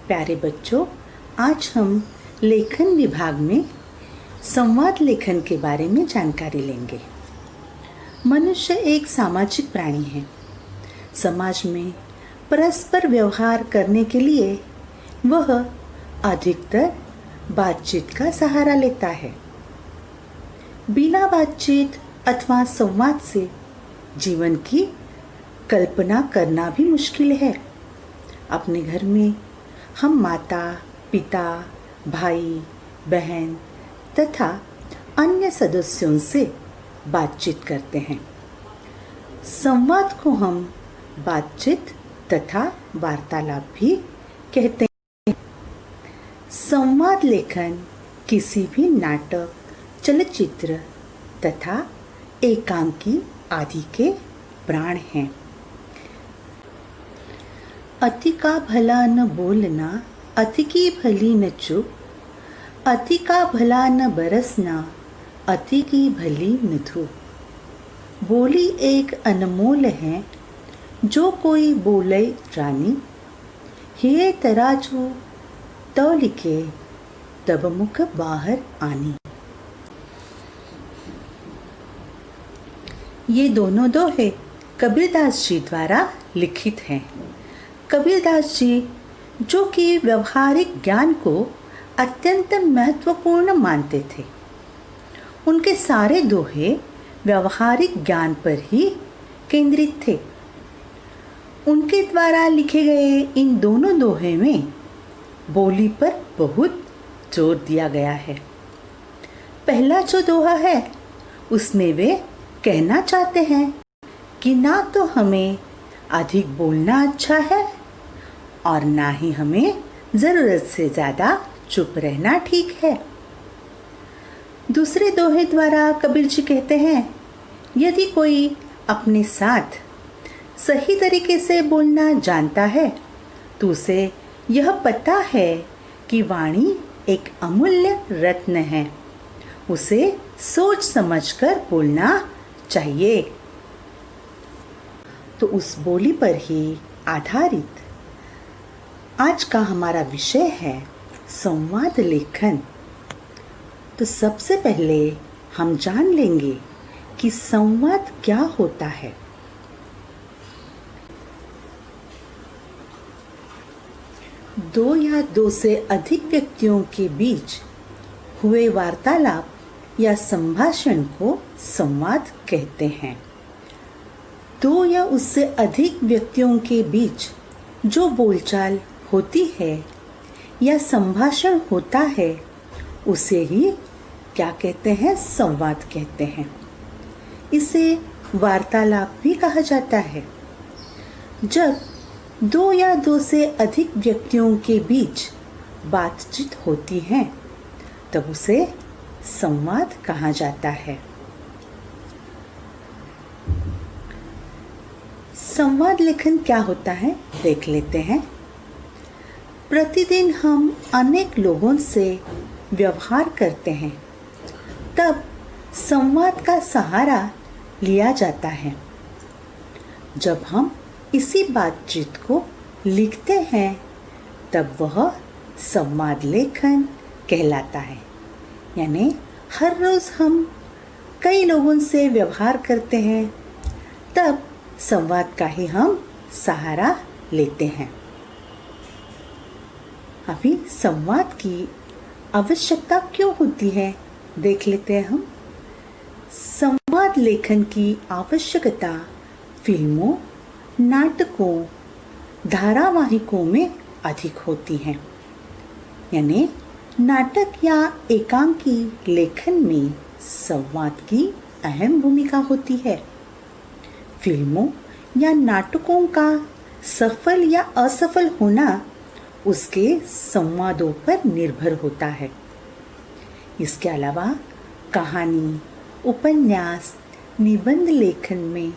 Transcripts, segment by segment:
प्यारे बच्चों, आज हम लेखन विभाग में संवाद लेखन के बारे में जानकारी लेंगे। मनुष्य एक सामाजिक प्राणी है। समाज में परस्पर व्यवहार करने के लिए वह अधिकतर बातचीत का सहारा लेता है। बिना बातचीत अथवा संवाद से जीवन की कल्पना करना भी मुश्किल है। अपने घर में हम माता, पिता, भाई, बहन तथा अन्य सदस्यों से बातचीत करते हैं। संवाद को हम बातचीत तथा वार्तालाप भी कहते हैं। संवाद लेखन किसी भी नाटक, चलचित्र तथा एकांकी आदि के प्राण हैं। अति का भला न बोलना, अति की भली न चुप, अति का भला न बरसना, अति की भली न धूप। बोली एक अनमोल है, जो कोई बोले रानी, हे तराजू तो लिखे, तब मुख बाहर आनी। ये दोनों दोहे कबीरदास जी द्वारा लिखित हैं। कबीरदास जी, जो कि व्यवहारिक ज्ञान को अत्यंत महत्वपूर्ण मानते थे, उनके सारे दोहे व्यवहारिक ज्ञान पर ही केंद्रित थे। उनके द्वारा लिखे गए इन दोनों दोहे में बोली पर बहुत जोर दिया गया है। पहला जो दोहा है, उसमें वे कहना चाहते हैं कि ना तो हमें अधिक बोलना अच्छा है और ना ही हमें ज़रूरत से ज़्यादा चुप रहना ठीक है। दूसरे दोहे द्वारा कबीर जी कहते हैं, यदि कोई अपने साथ सही तरीके से बोलना जानता है तो उसे यह पता है कि वाणी एक अमूल्य रत्न है, उसे सोच समझकर बोलना चाहिए। तो उस बोली पर ही आधारित आज का हमारा विषय है संवाद लेखन। तो सबसे पहले हम जान लेंगे कि संवाद क्या होता है। दो या दो से अधिक व्यक्तियों के बीच हुए वार्तालाप या संभाषण को संवाद कहते हैं। दो या उससे अधिक व्यक्तियों के बीच जो बोलचाल होती है या संभाषण होता है, उसे ही क्या कहते हैं? संवाद कहते हैं। इसे वार्तालाप भी कहा जाता है। जब दो या दो से अधिक व्यक्तियों के बीच बातचीत होती है, तब उसे संवाद कहा जाता है। संवाद लेखन क्या होता है, देख लेते हैं। प्रतिदिन हम अनेक लोगों से व्यवहार करते हैं, तब संवाद का सहारा लिया जाता है। जब हम इसी बातचीत को लिखते हैं, तब वह संवाद लेखन कहलाता है। यानी हर रोज़ हम कई लोगों से व्यवहार करते हैं, तब संवाद का ही हम सहारा लेते हैं। अभी संवाद की आवश्यकता क्यों होती है, देख लेते हैं हम। संवाद लेखन की आवश्यकता फिल्मों, नाटकों, धारावाहिकों में अधिक होती है। यानी नाटक या एकांकी लेखन में संवाद की अहम भूमिका होती है। फिल्मों या नाटकों का सफल या असफल होना उसके संवादों पर निर्भर होता है। इसके अलावा कहानी, उपन्यास, निबंध लेखन में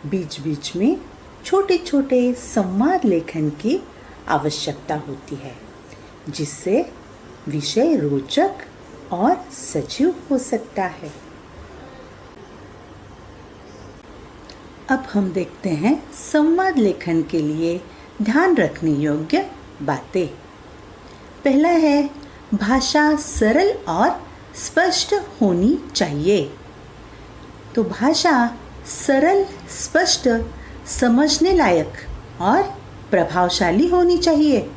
बीच बीच में छोटे छोटे संवाद लेखन की आवश्यकता होती है, जिससे विषय रोचक और सजीव हो सकता है। अब हम देखते हैं संवाद लेखन के लिए ध्यान रखने योग्य बातें। पहला है भाषा सरल और स्पष्ट होनी चाहिए। तो भाषा सरल, स्पष्ट, समझने लायक और प्रभावशाली होनी चाहिए।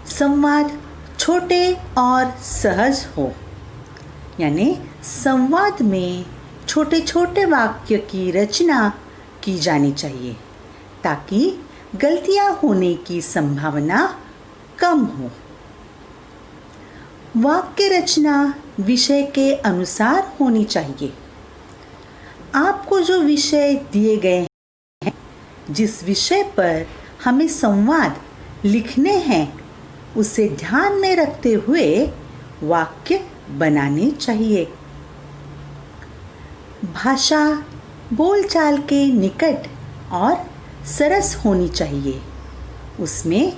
संवाद छोटे और सहज हो, यानी संवाद में छोटे छोटे वाक्य की रचना की जानी चाहिए ताकि गलतियां होने की संभावना कम हो। वाक्य रचना विषय के अनुसार होनी चाहिए। आपको जो विषय दिए गए हैं, जिस विषय पर हमें संवाद लिखने हैं, उसे ध्यान में रखते हुए वाक्य बनाने चाहिए। भाषा बोलचाल के निकट और सरस होनी चाहिए। उसमें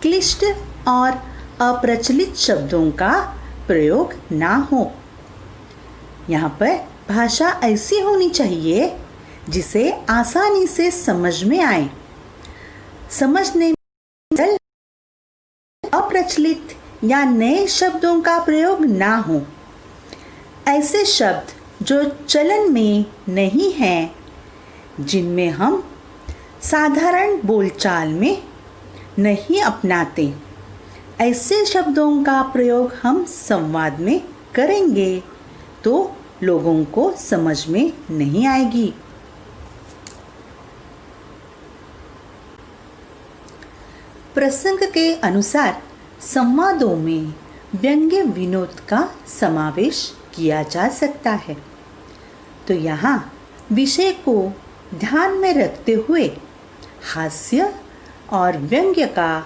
क्लिष्ट और अप्रचलित शब्दों का प्रयोग ना हो। यहाँ पर भाषा ऐसी होनी चाहिए जिसे आसानी से समझ में आए। समझने में अप्रचलित या नए शब्दों का प्रयोग ना हो। ऐसे शब्द जो चलन में नहीं हैं, जिनमें हम साधारण बोलचाल में नहीं अपनाते, ऐसे शब्दों का प्रयोग हम संवाद में करेंगे तो लोगों को समझ में नहीं आएगी। प्रसंग के अनुसार संवादों में व्यंग्य विनोद का समावेश किया जा सकता है। तो यहाँ विषय को ध्यान में रखते हुए हास्य और व्यंग्य का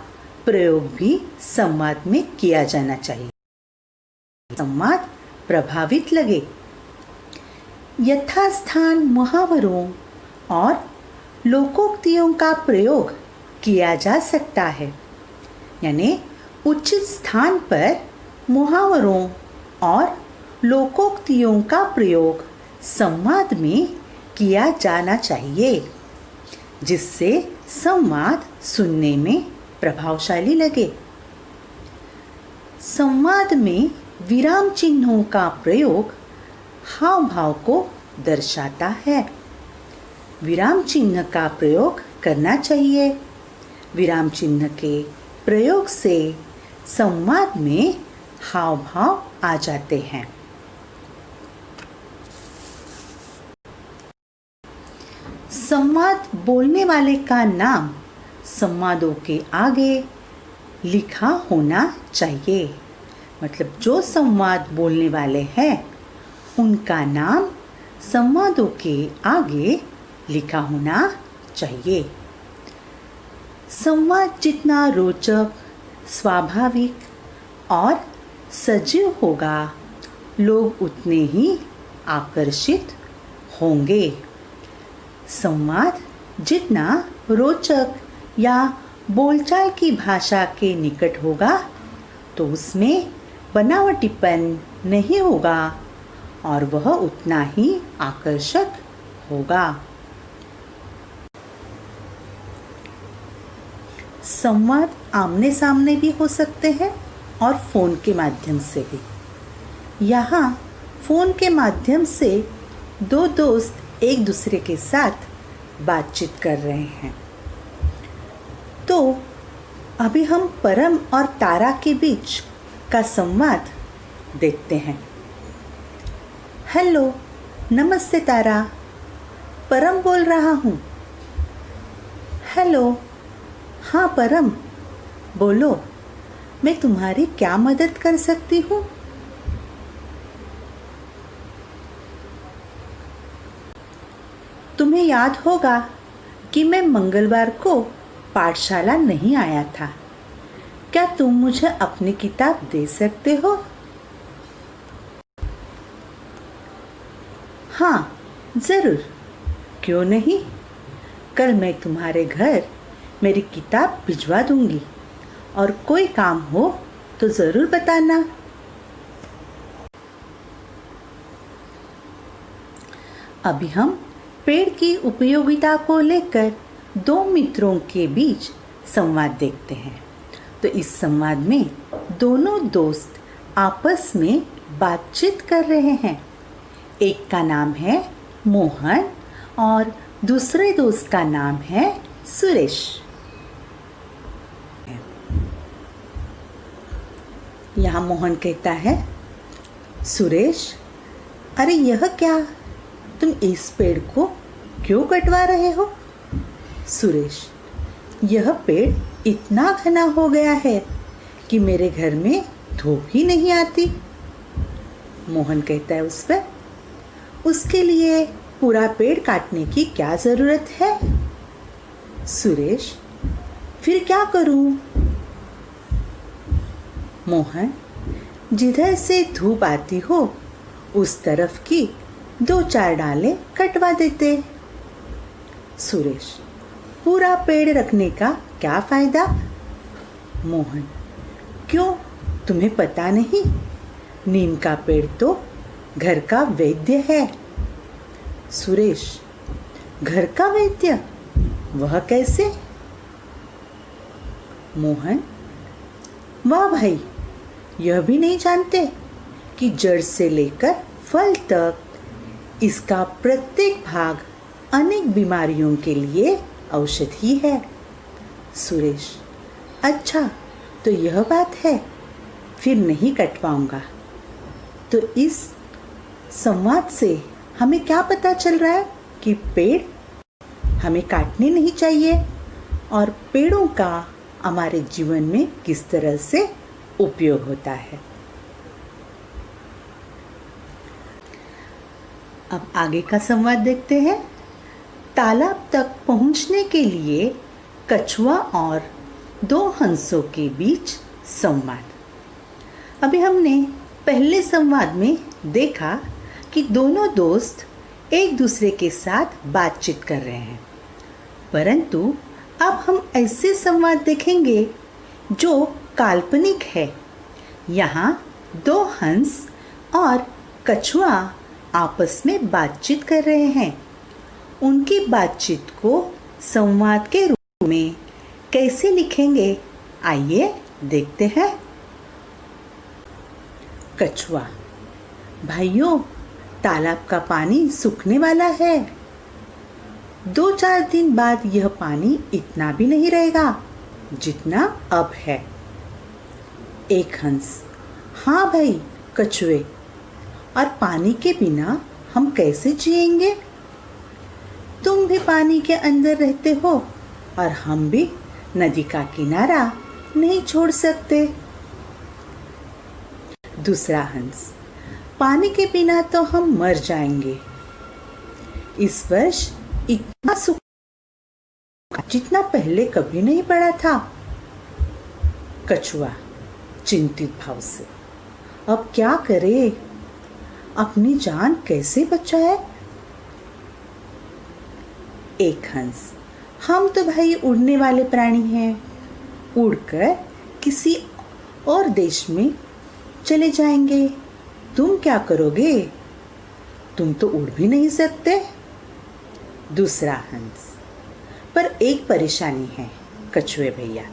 प्रयोग भी संवाद में किया जाना चाहिए। संवाद प्रभावित लगे। यथास्थान मुहावरों और लोकोक्तियों का प्रयोग किया जा सकता है, यानी उचित स्थान पर मुहावरों और लोकोक्तियों का प्रयोग संवाद में किया जाना चाहिए, जिससे संवाद सुनने में प्रभावशाली लगे। संवाद में विराम चिन्हों का प्रयोग हाव भाव को दर्शाता है। विराम चिन्ह का प्रयोग करना चाहिए। विराम चिन्ह के प्रयोग से संवाद में हाव भाव आ जाते हैं। संवाद बोलने वाले का नाम संवादों के आगे लिखा होना चाहिए। मतलब जो संवाद बोलने वाले हैं उनका नाम संवादों के आगे लिखा होना चाहिए। संवाद जितना रोचक, स्वाभाविक और सजीव होगा, लोग उतने ही आकर्षित होंगे। संवाद जितना रोचक या बोलचाल की भाषा के निकट होगा, तो उसमें बनावटीपन नहीं होगा और वह उतना ही आकर्षक होगा। संवाद आमने सामने भी हो सकते हैं और फ़ोन के माध्यम से भी। यहाँ फ़ोन के माध्यम से दो दोस्त एक दूसरे के साथ बातचीत कर रहे हैं। तो अभी हम परम और तारा के बीच का संवाद देखते हैं। हेलो, नमस्ते तारा, परम बोल रहा हूँ। हेलो, हाँ परम, बोलो, मैं तुम्हारी क्या मदद कर सकती हूँ? तुम्हें याद होगा कि मैं मंगलवार को पाठशाला नहीं आया था। क्या तुम मुझे अपनी किताब दे सकते हो? हाँ, ज़रूर, क्यों नहीं। कल मैं तुम्हारे घर मेरी किताब भिजवा दूंगी और कोई काम हो तो ज़रूर बताना। अभी हम पेड़ की उपयोगिता को लेकर दो मित्रों के बीच संवाद देखते हैं। तो इस संवाद में दोनों दोस्त आपस में बातचीत कर रहे हैं। एक का नाम है मोहन और दूसरे दोस्त का नाम है सुरेश। यहाँ मोहन कहता है, सुरेश, अरे यह क्या, तुम इस पेड़ को क्यों कटवा रहे हो? सुरेश, यह पेड़ इतना घना हो गया है कि मेरे घर में धूप ही नहीं आती। मोहन कहता है उस पर, उसके लिए पूरा पेड़ काटने की क्या ज़रूरत है? सुरेश, फिर क्या करूं? मोहन, जिधर से धूप आती हो उस तरफ की 2-4 डालें कटवा देते। सुरेश, पूरा पेड़ रखने का क्या फायदा? मोहन, क्यों, तुम्हें पता नहीं? नीम का पेड़ तो घर का वैद्य है। सुरेश, घर का वैद्य, वह कैसे? मोहन, वाह भाई, यह भी नहीं जानते कि जड़ से लेकर फल तक इसका प्रत्येक भाग अनेक बीमारियों के लिए औषधि है। सुरेश, अच्छा, तो यह बात है, फिर नहीं कटवाऊंगा। तो इस संवाद से हमें क्या पता चल रहा है कि पेड़ हमें काटने नहीं चाहिए और पेड़ों का हमारे जीवन में किस तरह से उपयोग होता है। अब आगे का संवाद देखते हैं। तालाब तक पहुंचने के लिए कछुआ और 2 हंसों के बीच संवाद। अभी हमने पहले संवाद में देखा कि दोनों दोस्त एक दूसरे के साथ बातचीत कर रहे हैं, परंतु अब हम ऐसे संवाद देखेंगे जो काल्पनिक है। यहाँ 2 हंस और कछुआ आपस में बातचीत कर रहे हैं। उनकी बातचीत को संवाद के रूप में कैसे लिखेंगे, आइए देखते हैं। कछुआ, भाइयों, तालाब का पानी सूखने वाला है। 2-4 दिन बाद यह पानी इतना भी नहीं रहेगा जितना अब है। एक हंस, हाँ भाई कछुए, और पानी के बिना हम कैसे जिएंगे? तुम भी पानी के अंदर रहते हो और हम भी नदी का किनारा नहीं छोड़ सकते। दूसरा हंस, पानी के बिना तो हम मर जाएंगे। इस वर्ष इतना सूखा जितना पहले कभी नहीं पड़ा था। कछुआ चिंतित भाव से, अब क्या करे, अपनी जान कैसे बचाए? एक हंस, हम तो भाई उड़ने वाले प्राणी हैं, उड़कर किसी और देश में चले जाएंगे। तुम क्या करोगे? तुम तो उड़ भी नहीं सकते। दूसरा हंस, पर एक परेशानी है कछुए भैया,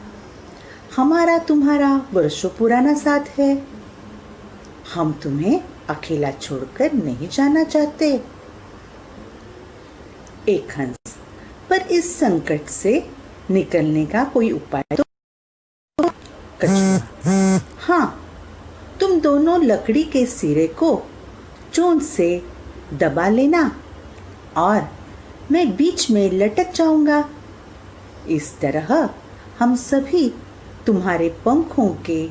हमारा तुम्हारा वर्षों पुराना साथ है। हम तुम्हें अकेला छोड़कर नहीं जाना चाहते। एक हंस, पर इस संकट से निकलने का कोई उपाय तो? कछुआ, हाँ, तुम दोनों लकड़ी के सिरे को चोंच से दबा लेना और मैं बीच में लटक जाऊंगा। इस तरह हम सभी तुम्हारे पंखों के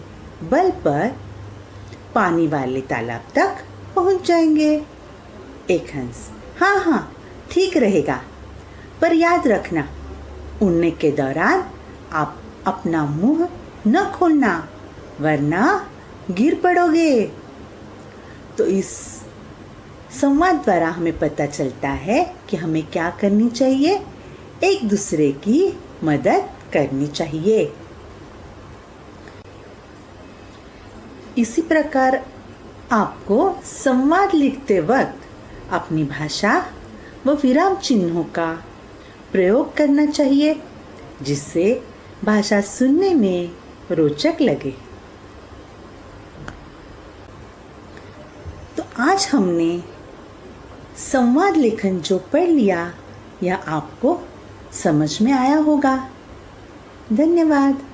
बल पर पानी वाले तालाब तक पहुंच जाएंगे। एक हंस, हाँ हाँ, ठीक रहेगा, पर याद रखना, उड़ने के दौरान आप अपना मुंह न खोलना, वरना गिर पड़ोगे। तो इस संवाद द्वारा हमें पता चलता है कि हमें क्या करनी चाहिए, एक दूसरे की मदद करनी चाहिए। इसी प्रकार आपको संवाद लिखते वक्त अपनी भाषा व विराम चिन्हों का प्रयोग करना चाहिए, जिससे भाषा सुनने में रोचक लगे। तो आज हमने संवाद लेखन जो पढ़ लिया, यह आपको समझ में आया होगा। धन्यवाद।